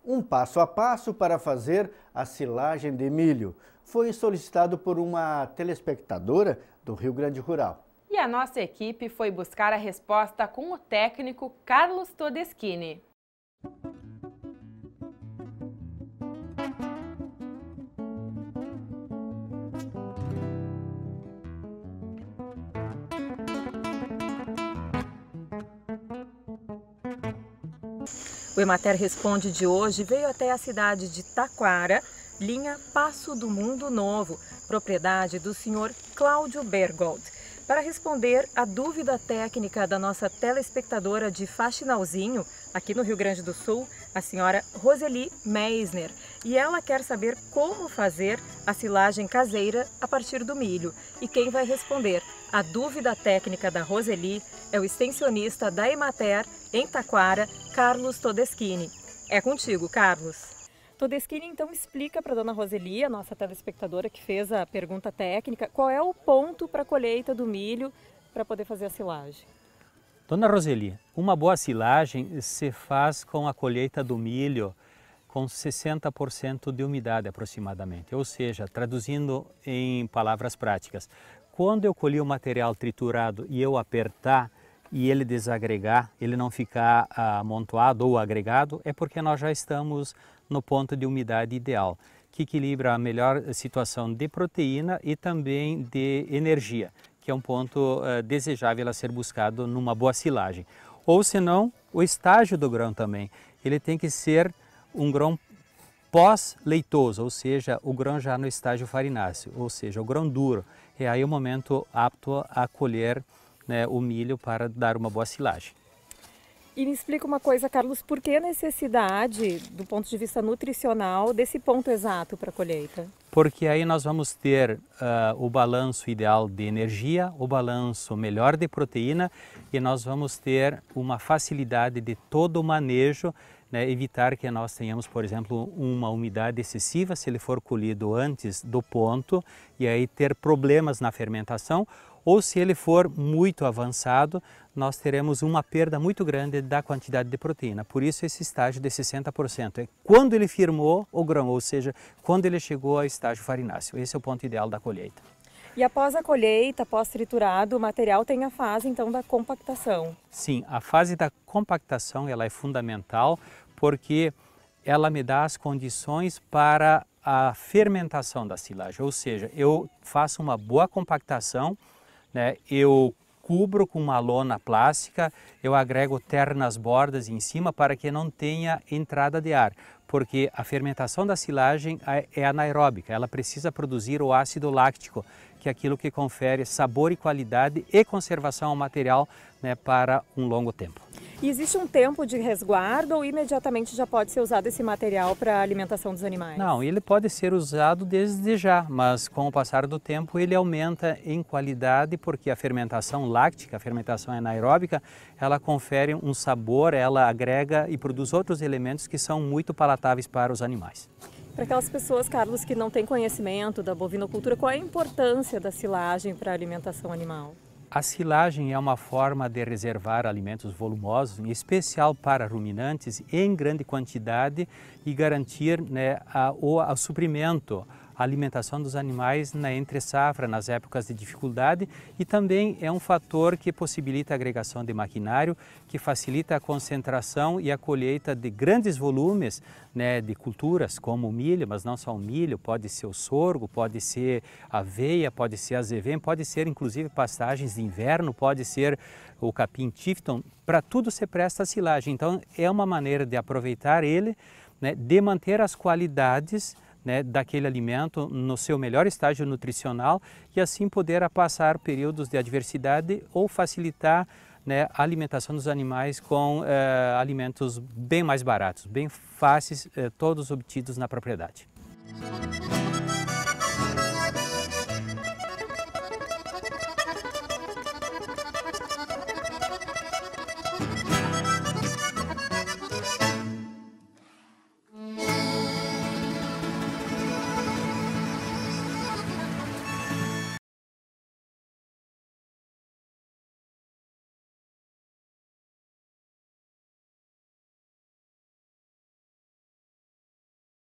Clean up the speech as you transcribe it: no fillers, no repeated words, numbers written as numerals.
Um passo a passo para fazer a silagem de milho foi solicitado por uma telespectadora do Rio Grande Rural. E a nossa equipe foi buscar a resposta com o técnico Carlos Todeschini. O Emater Responde de hoje veio até a cidade de Taquara, linha Passo do Mundo Novo, propriedade do senhor Cláudio Bergold, para responder a dúvida técnica da nossa telespectadora de Faxinalzinho, aqui no Rio Grande do Sul, a senhora Roseli Meisner. E ela quer saber como fazer a silagem caseira a partir do milho. E quem vai responder a dúvida técnica da Roseli é o extensionista da Emater, em Taquara, Carlos Todeschini. É contigo, Carlos. Todeschini, então, explica para a dona Roseli, a nossa telespectadora que fez a pergunta técnica, qual é o ponto para a colheita do milho para poder fazer a silagem. Dona Roseli, uma boa silagem se faz com a colheita do milho com 60% de umidade aproximadamente, ou seja, traduzindo em palavras práticas, quando eu colhi o material triturado e eu apertar e ele desagregar, ele não ficar amontoado ou agregado, é porque nós já estamos no ponto de umidade ideal, que equilibra a melhor situação de proteína e também de energia, que é um ponto desejável a ser buscado numa boa silagem. Ou senão, o estágio do grão também, ele tem que ser um grão pós-leitoso, ou seja, o grão já no estágio farináceo, ou seja, o grão duro. É aí o momento apto a colher, né, o milho para dar uma boa silagem. E me explica uma coisa, Carlos, por que a necessidade, do ponto de vista nutricional, desse ponto exato para a colheita? Porque aí nós vamos ter o balanço ideal de energia, o balanço melhor de proteína e nós vamos ter uma facilidade de todo o manejo, né, evitar que nós tenhamos, por exemplo, uma umidade excessiva se ele for colhido antes do ponto e aí ter problemas na fermentação, ou se ele for muito avançado, nós teremos uma perda muito grande da quantidade de proteína. Por isso esse estágio de 60%. É quando ele firmou o grão, ou seja, quando ele chegou ao estágio farináceo. Esse é o ponto ideal da colheita. E após a colheita, após triturado, o material tem a fase então da compactação. Sim, a fase da compactação ela é fundamental porque ela me dá as condições para a fermentação da silagem. Ou seja, eu faço uma boa compactação, né, eu cubro com uma lona plástica, eu agrego terra nas bordas em cima para que não tenha entrada de ar, porque a fermentação da silagem é anaeróbica, ela precisa produzir o ácido láctico, que é aquilo que confere sabor e qualidade e conservação ao material, né, para um longo tempo. E existe um tempo de resguardo ou imediatamente já pode ser usado esse material para a alimentação dos animais? Não, ele pode ser usado desde já, mas com o passar do tempo ele aumenta em qualidade porque a fermentação láctica, a fermentação anaeróbica, ela confere um sabor, ela agrega e produz outros elementos que são muito palatáveis para os animais. Para aquelas pessoas, Carlos, que não têm conhecimento da bovinocultura, qual é a importância da silagem para a alimentação animal? A silagem é uma forma de reservar alimentos volumosos, em especial para ruminantes, em grande quantidade e garantir, né, o suprimento, a alimentação dos animais na entre-safra, nas épocas de dificuldade, e também é um fator que possibilita a agregação de maquinário, que facilita a concentração e a colheita de grandes volumes, né, de culturas como o milho, mas não só o milho, pode ser o sorgo, pode ser aveia, pode ser azevém, pode ser inclusive pastagens de inverno, pode ser o capim Tifton, para tudo se presta a silagem. Então é uma maneira de aproveitar ele, né, de manter as qualidades, né, daquele alimento no seu melhor estágio nutricional e assim poder passar períodos de adversidade ou facilitar, né, a alimentação dos animais com alimentos bem mais baratos, bem fáceis, todos obtidos na propriedade.